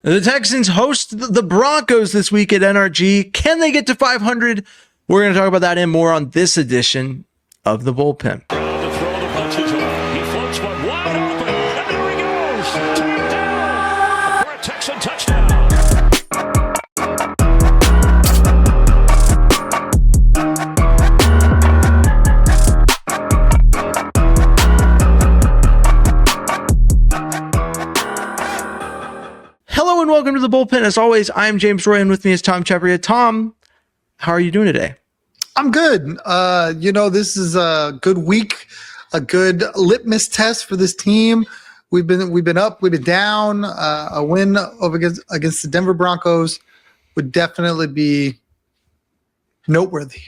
The Texans host the Broncos this week at NRG. Can they get to 500? We're going to talk about that and more on this edition of The Bullpen. To throw the punches off. He floats one wide open. And there he goes. Touchdown. For a Texan touchdown. Hello and welcome to The Bullpen. As always, I'm James Roy, and with me is Tom Chapria. Tom, how are you doing today? I'm good. This is a good week, a good litmus test for this team. We've been up, we've been down. A win over against the Denver Broncos would definitely be noteworthy.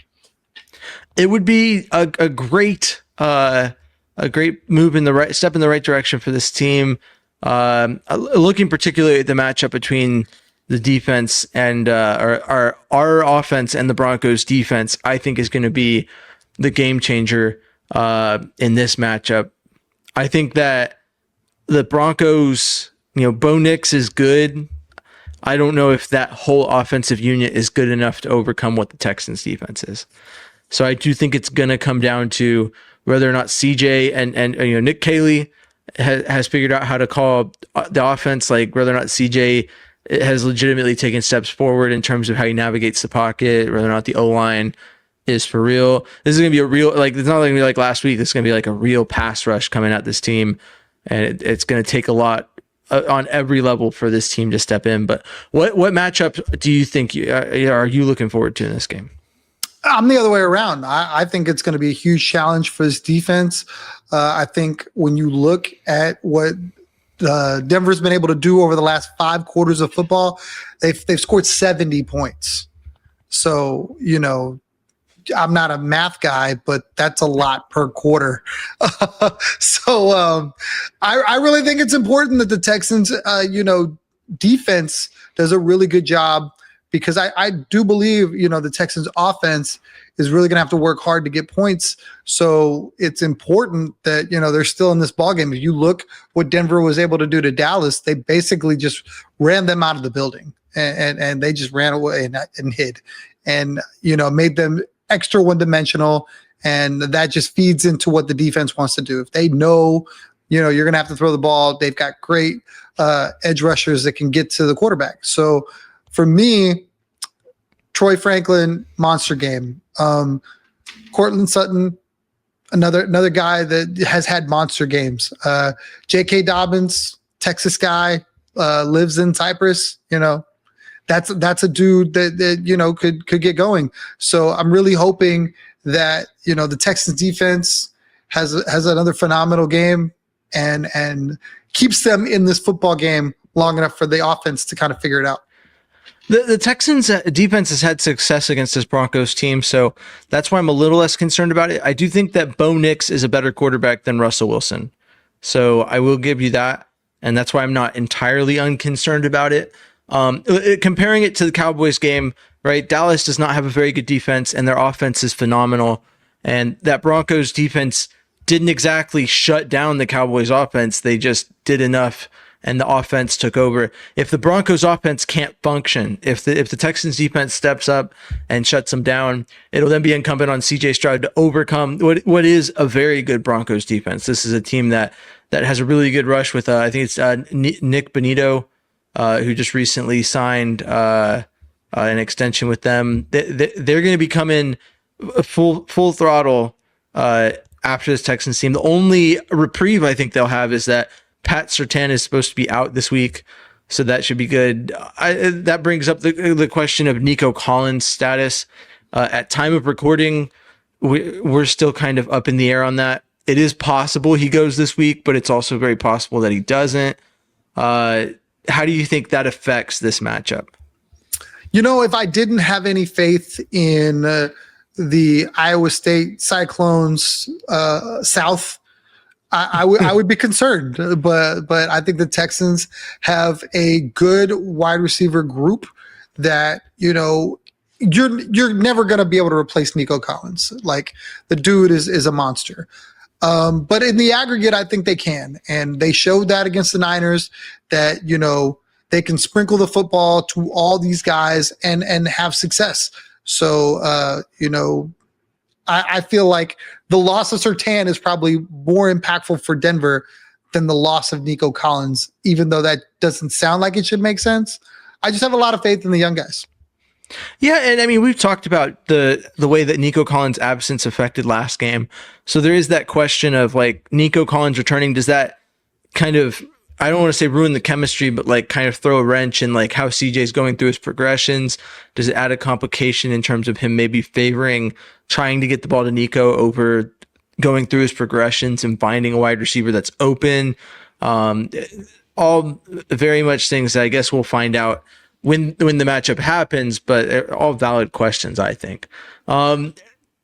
It would be a great move in the right step in the right direction for this team. Looking particularly at the matchup between the defense and our offense and the Broncos defense, I think is going to be the game changer in this matchup. I think that the Broncos, Bo Nix is good. I don't know if that whole offensive unit is good enough to overcome what the Texans defense is. So I do think it's going to come down to whether or not CJ and Nick Caley has figured out how to call the offense, like whether or not CJ has legitimately taken steps forward in terms of how he navigates the pocket, whether or not the O-line is for real. This is going to be a real, it's not going to be like last week. It's going to be like a real pass rush coming at this team. And it's going to take a lot on every level for this team to step in. But what matchup do you think are you looking forward to in this game? I'm the other way around. I think it's going to be a huge challenge for this defense. I think when you look at what Denver's been able to do over the last 5 quarters of football, they've scored 70 points. So, I'm not a math guy, but that's a lot per quarter. So I really think it's important that the Texans, defense does a really good job, because I do believe, the Texans offense is really going to have to work hard to get points. So it's important that, they're still in this ballgame. If you look what Denver was able to do to Dallas, they basically just ran them out of the building and they just ran away and hid and, made them extra one-dimensional. And that just feeds into what the defense wants to do. If they know, you're going to have to throw the ball, they've got great edge rushers that can get to the quarterback. So for me, Troy Franklin, monster game. Cortland Sutton, another guy that has had monster games. J.K. Dobbins, Texas guy, lives in Cyprus. That's a dude that could get going. So I'm really hoping that the Texans defense has another phenomenal game and keeps them in this football game long enough for the offense to kind of figure it out. The Texans defense has had success against this Broncos team, so that's why I'm a little less concerned about it. I do think that Bo Nix is a better quarterback than Russell Wilson, so I will give you that, and that's why I'm not entirely unconcerned about it. Comparing it to the Cowboys game, right? Dallas does not have a very good defense, and their offense is phenomenal, and that Broncos defense didn't exactly shut down the Cowboys offense. They just did enough, and the offense took over. If the Broncos offense can't function, if the Texans defense steps up and shuts them down, it'll then be incumbent on CJ Stroud to overcome what is a very good Broncos defense. This is a team that has a really good rush with, I think it's Nick Bonito, who just recently signed an extension with them. They're going to be coming full throttle after this Texans team. The only reprieve I think they'll have is that Pat Surtain is supposed to be out this week, so that should be good. That brings up the question of Nico Collins' status. At time of recording, we're still kind of up in the air on that. It is possible he goes this week, but it's also very possible that he doesn't. How do you think that affects this matchup? If I didn't have any faith in the Iowa State Cyclones South, I would be concerned, but I think the Texans have a good wide receiver group that, you're never going to be able to replace Nico Collins. Like, the dude is a monster. But in the aggregate, I think they can. And they showed that against the Niners that, they can sprinkle the football to all these guys and have success. So, I feel like the loss of Surtain is probably more impactful for Denver than the loss of Nico Collins, even though that doesn't sound like it should make sense. I just have a lot of faith in the young guys. Yeah, and I mean, we've talked about the way that Nico Collins' absence affected last game. So there is that question of like Nico Collins returning. Does that kind of, I don't want to say ruin the chemistry, but like kind of throw a wrench in like how CJ's going through his progressions? Does it add a complication in terms of him maybe favoring trying to get the ball to Nico over going through his progressions and finding a wide receiver that's open? All very much things that I guess we'll find out when the matchup happens, but all valid questions, I think.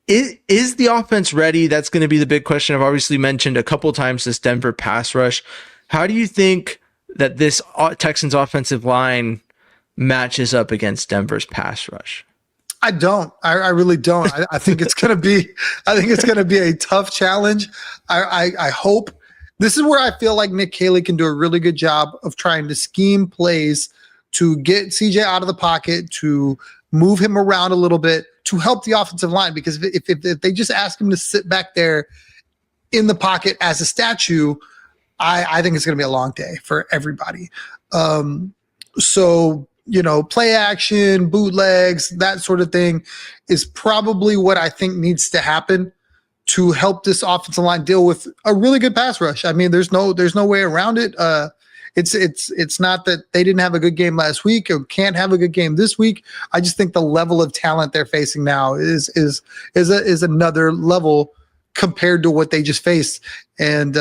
Is the offense ready? That's going to be the big question. I've obviously mentioned a couple times this Denver pass rush. How do you think that this Texans offensive line matches up against Denver's pass rush? I don't. I really don't. I think it's going to be. I think it's going to be a tough challenge. I hope. This is where I feel like Nick Caley can do a really good job of trying to scheme plays to get CJ out of the pocket, to move him around a little bit, to help the offensive line. Because if they just ask him to sit back there in the pocket as a statue, I think it's going to be a long day for everybody. So, play action, bootlegs, that sort of thing is probably what I think needs to happen to help this offensive line deal with a really good pass rush. I mean, there's no way around it. It's not that they didn't have a good game last week or can't have a good game this week. I just think the level of talent they're facing now is another level compared to what they just faced. And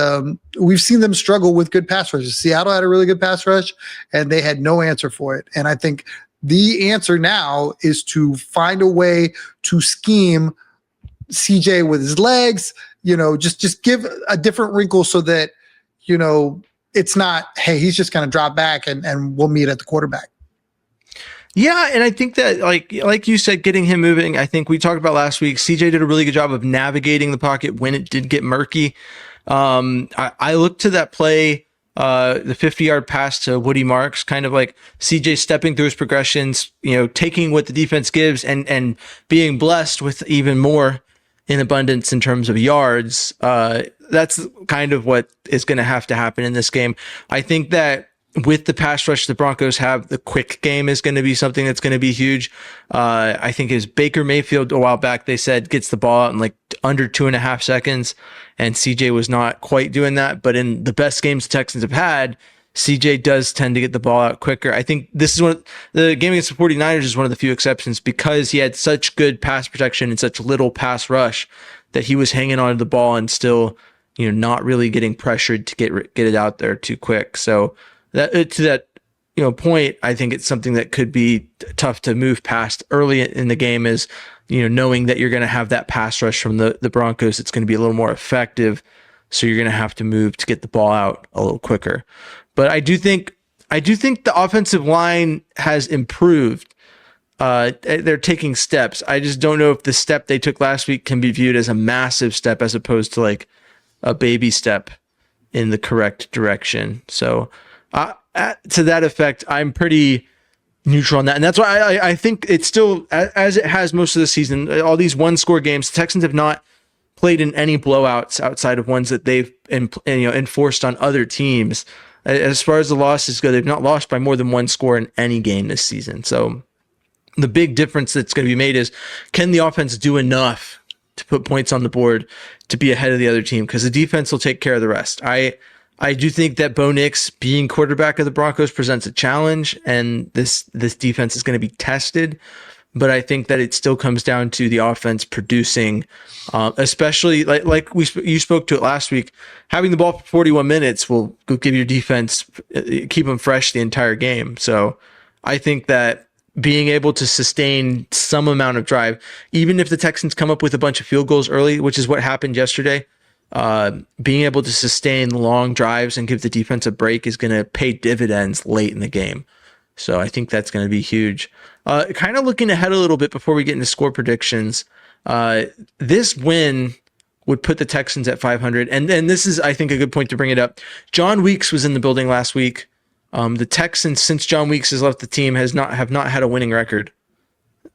we've seen them struggle with good pass rushes. Seattle had a really good pass rush, and they had no answer for it. And I think the answer now is to find a way to scheme CJ with his legs, just give a different wrinkle so that, it's not, hey, he's just going to drop back and we'll meet at the quarterback. Yeah, and I think that like you said, getting him moving, I think we talked about last week, CJ did a really good job of navigating the pocket when it did get murky. I looked to that play, the 50-yard pass to Woody Marks, kind of like CJ stepping through his progressions, taking what the defense gives and being blessed with even more in abundance in terms of yards. That's kind of what is going to have to happen in this game. I think that with the pass rush the Broncos have, the quick game is going to be something that's going to be huge. I think is Baker Mayfield a while back, they said gets the ball out in like under 2.5 seconds, and CJ was not quite doing that. But in the best games the Texans have had, CJ does tend to get the ball out quicker. I think this is the game against the 49ers is one of the few exceptions because he had such good pass protection and such little pass rush that he was hanging on to the ball and still, not really getting pressured to get it out there too quick. So that to that, point, I think it's something that could be tough to move past early in the game is, knowing that you're going to have that pass rush from the Broncos. It's going to be a little more effective. So you're going to have to move to get the ball out a little quicker. But I do think the offensive line has improved. They're taking steps. I just don't know if the step they took last week can be viewed as a massive step as opposed to like a baby step in the correct direction. So to that effect, I'm pretty neutral on that. And that's why I think it's still, as it has most of the season, all these one-score games, the Texans have not played in any blowouts outside of ones that they've enforced on other teams. As far as the losses go, they've not lost by more than one score in any game this season. So the big difference that's going to be made is, can the offense do enough to put points on the board to be ahead of the other team? Because the defense will take care of the rest. I do think that Bo Nix being quarterback of the Broncos presents a challenge, and this defense is going to be tested. But I think that it still comes down to the offense producing, especially like you spoke to it last week. Having the ball for 41 minutes will give your defense, keep them fresh the entire game. So I think that being able to sustain some amount of drive, even if the Texans come up with a bunch of field goals early, which is what happened yesterday, being able to sustain long drives and give the defense a break is going to pay dividends late in the game. So I think that's going to be huge. Kind of looking ahead a little bit before we get into score predictions, this win would put the Texans at 500. And this is, I think, a good point to bring it up. John Weeks was in the building last week. The Texans, since John Weeks has left the team, have not had a winning record.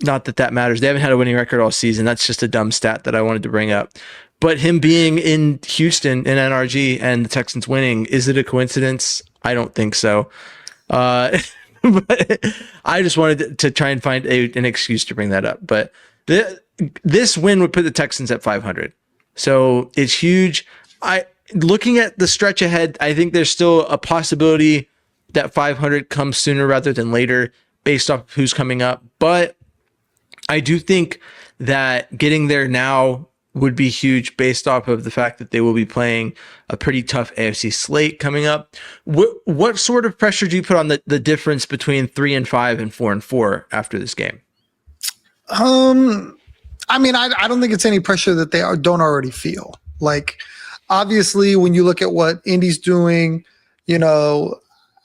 Not that that matters. They haven't had a winning record all season. That's just a dumb stat that I wanted to bring up. But him being in Houston in NRG and the Texans winning, is it a coincidence? I don't think so. But I just wanted to try and find an excuse to bring that up. But this win would put the Texans at 500. So it's huge. Looking at the stretch ahead, I think there's still a possibility that 500 comes sooner rather than later based off who's coming up. But I do think that getting there now would be huge based off of the fact that they will be playing a pretty tough AFC slate coming up. What sort of pressure do you put on the difference between 3-5 and 4-4 after this game? I mean, I don't think it's any pressure that they don't already feel. Like, obviously, when you look at what Indy's doing, you know,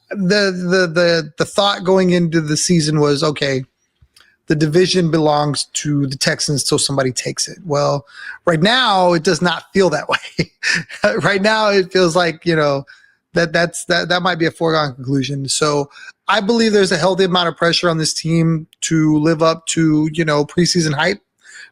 the thought going into the season was, okay, the division belongs to the Texans till somebody takes it. Well, right now it does not feel that way. Right now it feels like, you know, that might be a foregone conclusion. So I believe there's a healthy amount of pressure on this team to live up to, you know, preseason hype,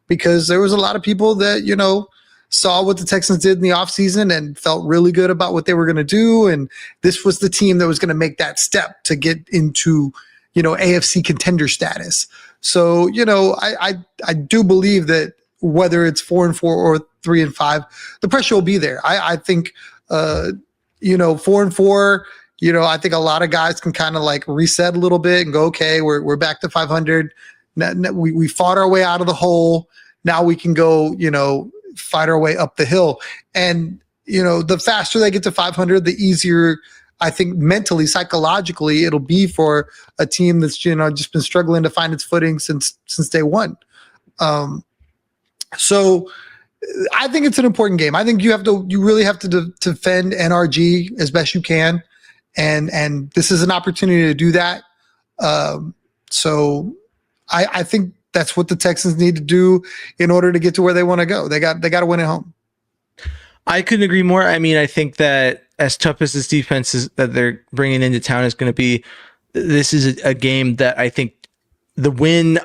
because there was a lot of people that, you know, saw what the Texans did in the offseason and felt really good about what they were going to do. And this was the team that was going to make that step to get into, you know, AFC contender status. So, you know, I do believe that whether it's 4-4 or 3-5, the pressure will be there. I think, you know, 4-4, you know, I think a lot of guys can kind of like reset a little bit and go, okay, we're back to 500. We fought our way out of the hole. Now we can go, you know, fight our way up the hill. And, you know, the faster they get to 500, the easier, I think, mentally, psychologically, it'll be for a team that's, you know, just been struggling to find its footing since day one. So I think it's an important game. I think you really have to defend NRG as best you can. And this is an opportunity to do that. So I think that's what the Texans need to do in order to get to where they want to go. They got to win at home. I couldn't agree more. I mean, I think that as tough as this defense is that they're bringing into town is going to be, this is a game that I think the win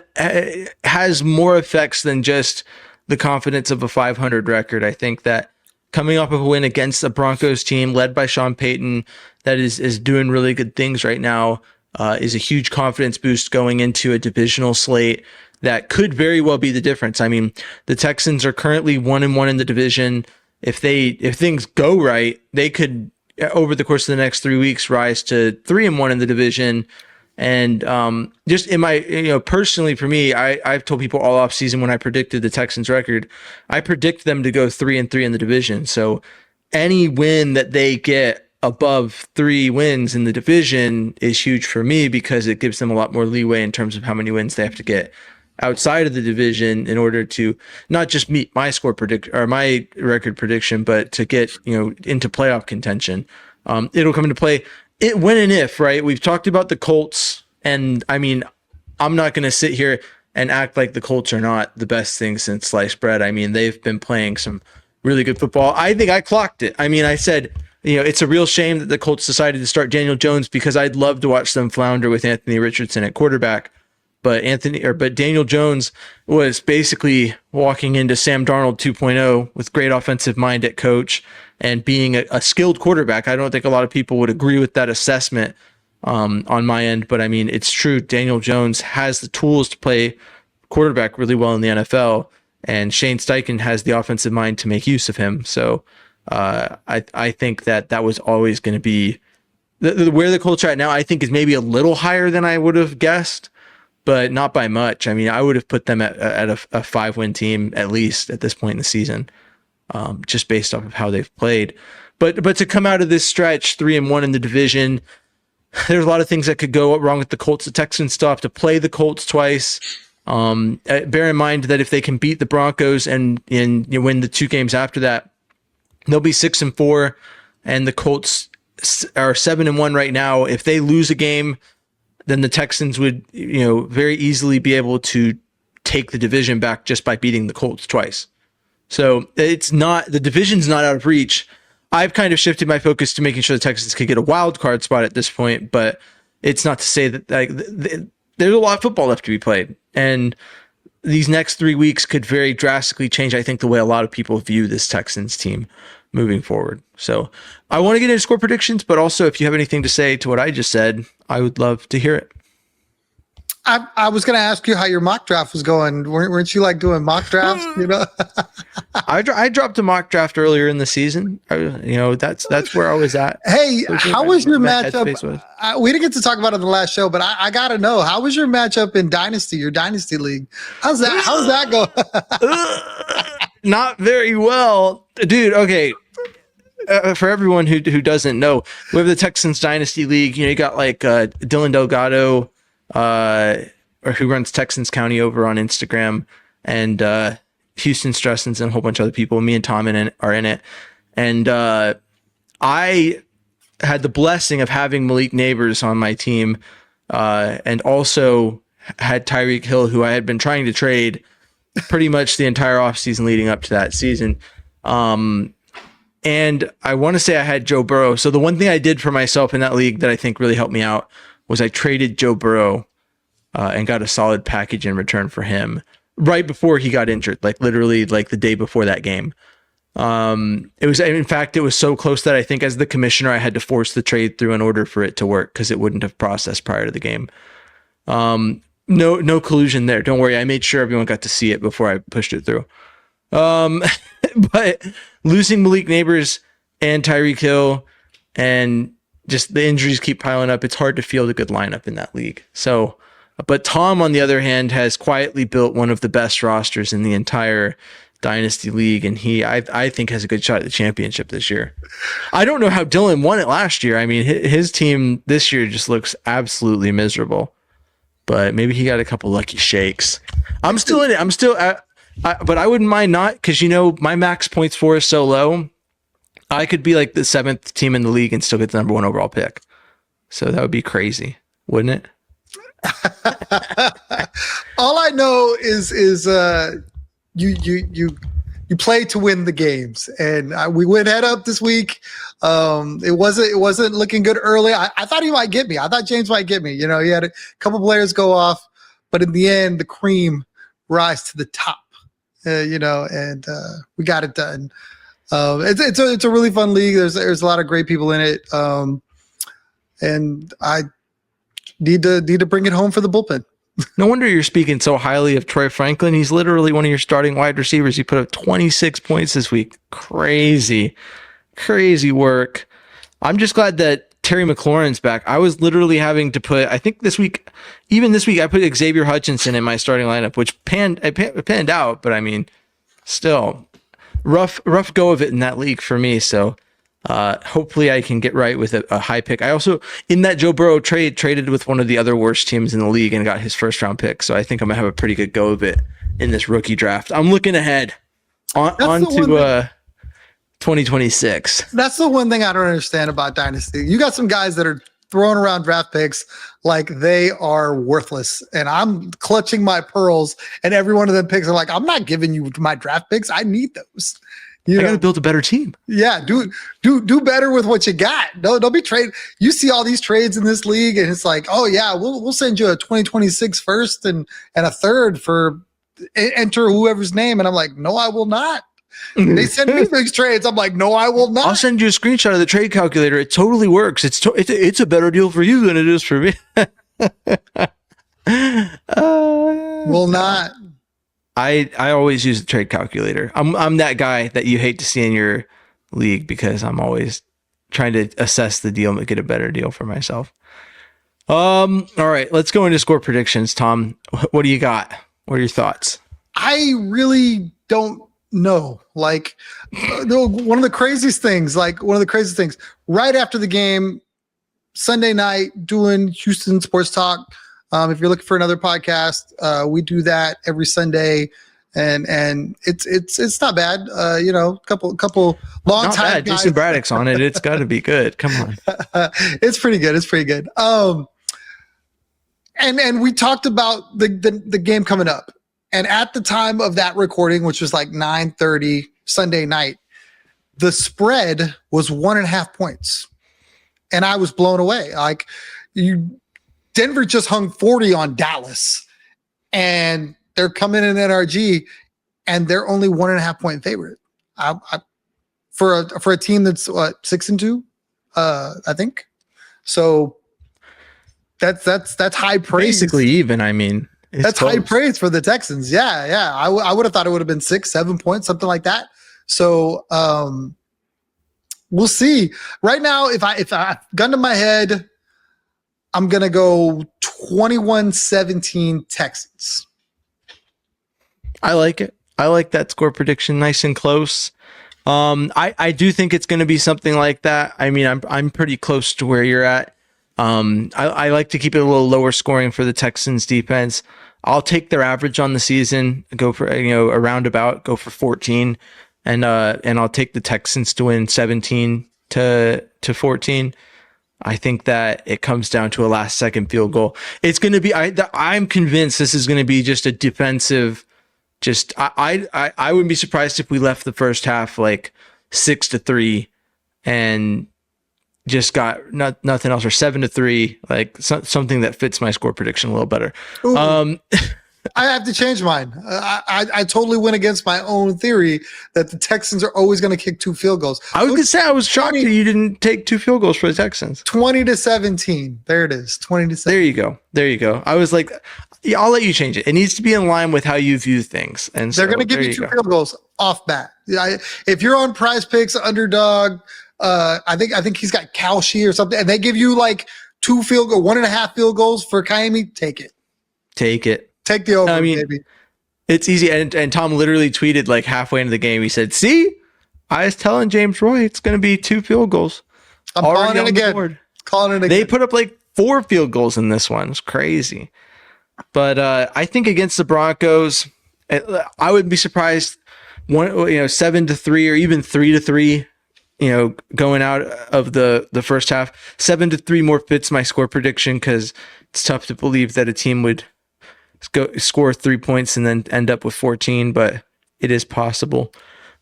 has more effects than just the confidence of a 500 record. I think that coming off of a win against a Broncos team led by Sean Payton that is doing really good things right now is a huge confidence boost going into a divisional slate that could very well be the difference. I mean, the Texans are currently 1-1 in the division. If things go right, they could, over the course of the next 3 weeks, rise to 3-1 in the division. And just in my, you know, personally for me, I've told people all off season when I predicted the Texans record, I predict them to go 3-3 in the division. So any win that they get above 3 wins in the division is huge for me, because it gives them a lot more leeway in terms of how many wins they have to get outside of the division in order to not just meet my score predict or my record prediction, but to get, you know, into playoff contention. It'll come into play when and if, right? We've talked about the Colts, and I mean, I'm not going to sit here and act like the Colts are not the best thing since sliced bread. I mean, they've been playing some really good football. I think I clocked it. I mean, I said, you know, it's a real shame that the Colts decided to start Daniel Jones, because I'd love to watch them flounder with Anthony Richardson at quarterback. But Daniel Jones was basically walking into Sam Darnold 2.0 with great offensive mind at coach and being a skilled quarterback. I don't think a lot of people would agree with that assessment on my end, but I mean, it's true. Daniel Jones has the tools to play quarterback really well in the NFL, and Shane Steichen has the offensive mind to make use of him. So I think that was always going to be where the Colts are at now. I think is maybe a little higher than I would have guessed, but not by much. I mean, I would have put them at a 5-win team at least at this point in the season, just based off of how they've played. But to come out of this stretch 3-1 in the division, there's a lot of things that could go wrong with the Colts. The Texans still have to play the Colts twice. Bear in mind that if they can beat the Broncos and win the 2 games after that, they'll be 6-4, and the Colts are 7-1 right now. If they lose a game, then the Texans would, you know, very easily be able to take the division back just by beating the Colts twice. So it's not, the division's not out of reach. I've kind of shifted my focus to making sure the Texans could get a wild card spot at this point, but it's not to say that there's a lot of football left to be played. And these next 3 weeks could very drastically change, I think, the way a lot of people view this Texans team moving forward. So I want to get into score predictions, but also if you have anything to say to what I just said, I would love to hear it. I was going to ask you how your mock draft was going. Weren't you like doing mock drafts? You know, I dropped a mock draft earlier in the season. That's where I was at. Hey, how was your matchup? Was. We didn't get to talk about it in the last show, but I got to know, how was your matchup in your Dynasty League? How's that going? Not very well, dude. Okay. For everyone who doesn't know, we have the Texans Dynasty League. You got like Dylan Delgado, or who runs Texans County over on Instagram, and Houston Stressens and a whole bunch of other people. Me and Tom are in it. And I had the blessing of having Malik Neighbors on my team, and also had Tyreek Hill, who I had been trying to trade pretty much the entire offseason leading up to that season. And I want to say I had Joe Burrow. So the one thing I did for myself in that league that I think really helped me out was I traded Joe Burrow and got a solid package in return for him right before he got injured, like literally like the day before that game. It was so close that I think as the commissioner, I had to force the trade through in order for it to work because it wouldn't have processed prior to the game. No collusion there. Don't worry. I made sure everyone got to see it before I pushed it through. But losing Malik Neighbors and Tyreek Hill and just the injuries keep piling up, it's hard to field a good lineup in that league. So, but Tom, on the other hand, has quietly built one of the best rosters in the entire Dynasty League, and I think has a good shot at the championship this year. I don't know how Dylan won it last year. I mean, his team this year just looks absolutely miserable, but maybe he got a couple lucky shakes. I'm still in it. But I wouldn't mind not, because my max points for is so low. I could be like the 7th team in the league and still get the number 1 overall pick. So that would be crazy, wouldn't it? All I know is you play to win the games, and we went head up this week. It wasn't looking good early. I thought he might get me. I thought James might get me. He had a couple players go off, but in the end, the cream rise to the top. And we got it done. It's a really fun league. There's a lot of great people in it. And I need to bring it home for the bullpen. No wonder you're speaking so highly of Troy Franklin. He's literally one of your starting wide receivers. He put up 26 points this week. Crazy work. I'm just glad that Terry McLaurin's back. I was literally having to put, I think this week, I put Xavier Hutchinson in my starting lineup, which panned out, but I mean, still rough go of it in that league for me. So hopefully I can get right with a high pick. I also, in that Joe Burrow traded with one of the other worst teams in the league and got his first round pick. So I think I'm gonna have a pretty good go of it in this rookie draft. I'm looking ahead on to 2026. That's the one thing I don't understand about Dynasty. You got some guys that are throwing around draft picks like they are worthless, and I'm clutching my pearls, and every one of them picks are like, I'm not giving you my draft picks. I need those. I got to build a better team. Yeah, do better with what you got. Don't be trade. You see all these trades in this league, and it's like, oh yeah, we'll send you a 2026 first and a third for enter whoever's name, and I'm like, no, I will not. They send me these trades. I'm like, no, I will not. I'll send you a screenshot of the trade calculator. It totally works. It's a better deal for you than it is for me. Will not. I always use the trade calculator. I'm that guy that you hate to see in your league because I'm always trying to assess the deal and get a better deal for myself. All right, let's go into score predictions. Tom, what do you got? What are your thoughts? I really don't know. Like one of the craziest things, right after the game, Sunday night, doing Houston Sports Talk. If you're looking for another podcast, we do that every Sunday, and it's not bad. Couple long not time bad. guys. Jason Braddock's on it. It's got to be good. Come on. It's pretty good. And we talked about the game coming up. And at the time of that recording, which was like 9:30 Sunday night, the spread was 1.5 points. And I was blown away. Like Denver just hung 40 on Dallas, and they're coming in NRG, and they're only 1.5 point favorite. For a team that's 6-2, I think. So that's high praise. Basically even. I mean, that's close. High praise for the Texans. Yeah. I would have thought it would have been 6-7 points, something like that. So we'll see. Right now, if I gun to my head, I'm gonna go 21-17 Texans. I like it. I like that score prediction, nice and close. I do think it's going to be something like that. I mean, I'm pretty close to where you're at. I like to keep it a little lower scoring for the Texans defense. I'll take their average on the season, go for a roundabout, go for 14, and I'll take the Texans to win 17-14. I think that it comes down to a last second field goal. It's going to be. I'm convinced this is going to be just a defensive. Just I wouldn't be surprised if we left the first half like 6-3 and just got nothing else, or 7-3, like something that fits my score prediction a little better. I have to change mine. I totally went against my own theory that the Texans are always going to kick 2 field goals. I was going to say, I was shocked that you didn't take 2 field goals for the Texans. 20-17. There it is. 20-17. There you go. I was like, yeah, I'll let you change it. It needs to be in line with how you view things. And they're going to give you 2 field goals off bat. If you're on Prize Picks, underdog, I think he's got Kalshi or something, and they give you like 2 field goal, 1.5 field goals for Kaimi, take it. Take it. Take the over, baby. It's easy. And Tom literally tweeted like halfway into the game. He said, see, I was telling James Roy it's going to be 2 field goals. I'm calling it again. They put up like 4 field goals in this one. It's crazy. But I think against the Broncos, I wouldn't be surprised 7-3 or even 3-3, going out of the first half. 7-3 more fits my score prediction, because it's tough to believe that a team would score 3 points and then end up with 14, but it is possible.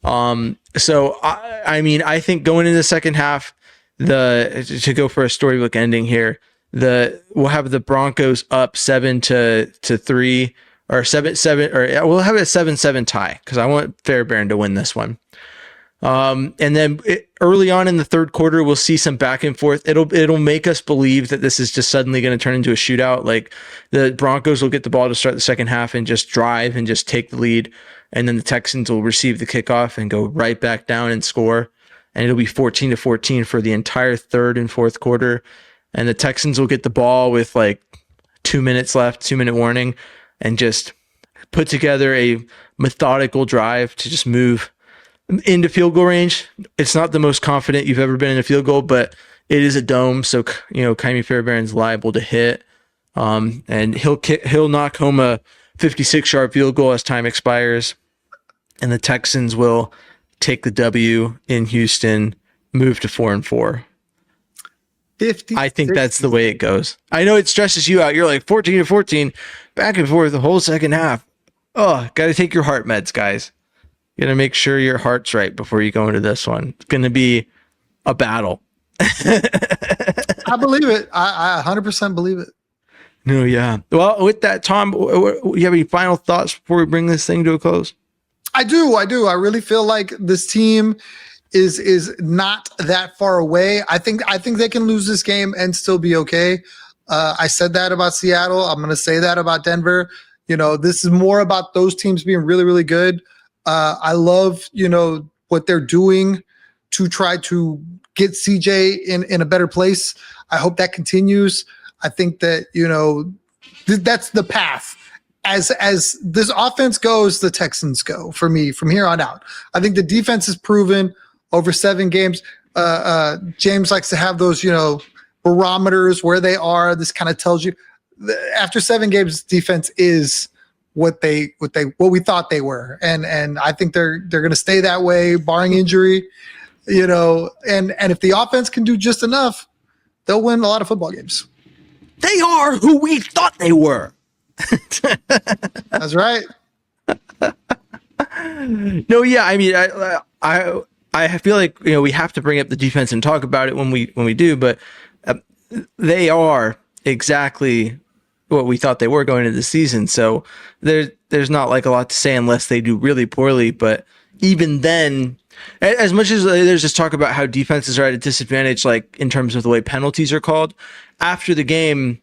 So I think going into the second half, to go for a storybook ending here, we'll have the Broncos up 7-3 or 7-7, or we'll have a 7-7 tie, because I want Fairbairn to win this one. And then early on in the third quarter, we'll see some back and forth. It'll make us believe that this is just suddenly going to turn into a shootout. Like the Broncos will get the ball to start the second half and just drive and just take the lead. And then the Texans will receive the kickoff and go right back down and score. And it'll be 14-14 for the entire third and fourth quarter. And the Texans will get the ball with like 2 minutes left, 2-minute warning, and just put together a methodical drive to just move into field goal range. It's not the most confident you've ever been in a field goal, but it is a dome, so Kaimi Fairbairn's liable to hit. And he'll knock home a 56-yard field goal as time expires, and the Texans will take the W in Houston, move to 4-4. I think that's the way it goes. I know it stresses you out. You're like 14-14, back and forth the whole second half. Oh, got to take your heart meds, guys. You got to make sure your heart's right before you go into this one. It's going to be a battle. I believe it. I 100% believe it. No, yeah. Well, with that, Tom, you have any final thoughts before we bring this thing to a close? I do. I really feel like this team is not that far away. I think they can lose this game and still be okay. I said that about Seattle. I'm going to say that about Denver. This is more about those teams being really, really good. I love, what they're doing to try to get CJ in a better place. I hope that continues. I think that, that's the path. As this offense goes, the Texans go for me from here on out. I think the defense is proven over 7 games. James likes to have those, barometers where they are. This kind of tells you after 7 games, defense is what we thought they were. And I think they're going to stay that way, barring injury, and if the offense can do just enough, they'll win a lot of football games. They are who we thought they were. That's right. No, yeah. I mean, I feel like, we have to bring up the defense and talk about it when we do, but they are exactly what we thought they were going into the season. So there's not like a lot to say unless they do really poorly. But even then, as much as there's just talk about how defenses are at a disadvantage, like in terms of the way penalties are called after the game,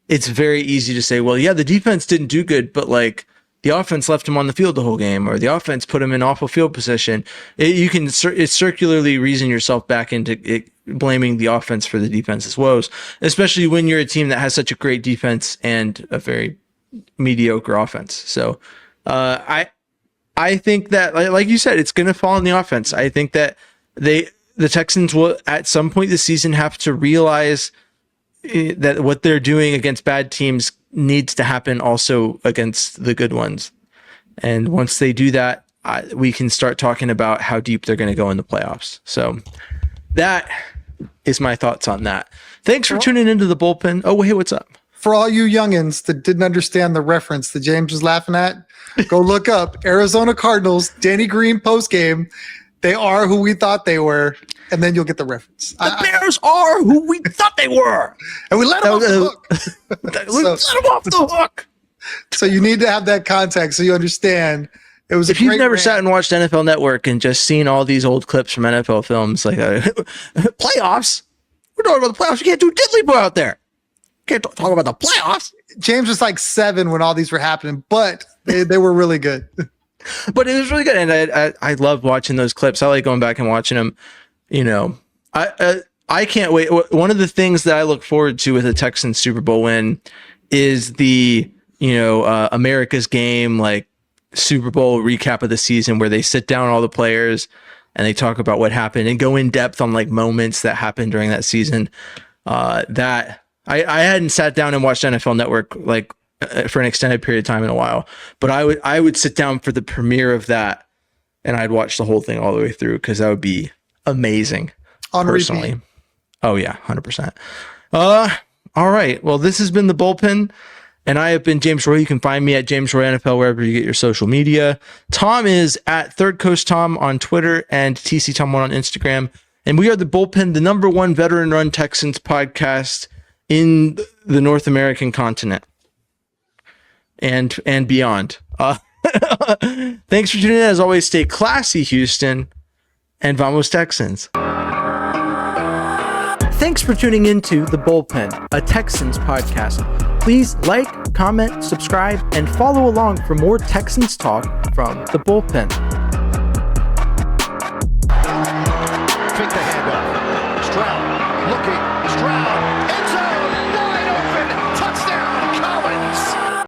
it's very easy to say, well, yeah, the defense didn't do good, but like the offense left him on the field the whole game, or the offense put him in awful field position. You can circularly reason yourself back into blaming the offense for the defense's woes, especially when you're a team that has such a great defense and a very mediocre offense. So I think that, like you said, it's going to fall on the offense. I think that the Texans will at some point this season have to realize that what they're doing against bad teams needs to happen also against the good ones. And once they do that, we can start talking about how deep they're going to go in the playoffs. So that is my thoughts on that. Thanks for tuning into the bullpen. Oh, hey, what's up? For all you youngins that didn't understand the reference that James was laughing at, go look up Arizona Cardinals, Danny Green postgame. They are who we thought they were, and then you'll get the reference. The Bears are who we thought they were. And we let them off the hook. We let them off the hook. So you need to have that context so you understand. It was if you've never sat and watched NFL Network and just seen all these old clips from NFL films, like playoffs, we're talking about the playoffs. You can't do diddly boy out there. Can't talk about the playoffs. James was like 7 when all these were happening, but they were really good. But it was really good, and I love watching those clips. I like going back and watching them. I can't wait. One of the things that I look forward to with a Texans Super Bowl win is the America's Game, like Super Bowl recap of the season, where they sit down all the players and they talk about what happened and go in depth on like moments that happened during that season. That I hadn't sat down and watched NFL Network like for an extended period of time in a while, but I would sit down for the premiere of that and I'd watch the whole thing all the way through, because that would be amazing. On personally. repeat. Oh yeah, 100%. All right. Well, this has been the bullpen, and I have been James Roy. You can find me at James Roy NFL wherever you get your social media. Tom is at Third Coast Tom on Twitter and TC Tom1 on Instagram. And we are the bullpen, the #1 veteran-run Texans podcast in the North American continent and beyond. Thanks for tuning in. As always, stay classy, Houston, and vamos Texans. Thanks for tuning into The Bullpen, a Texans podcast. Please like, comment, subscribe, and follow along for more Texans talk from The Bullpen.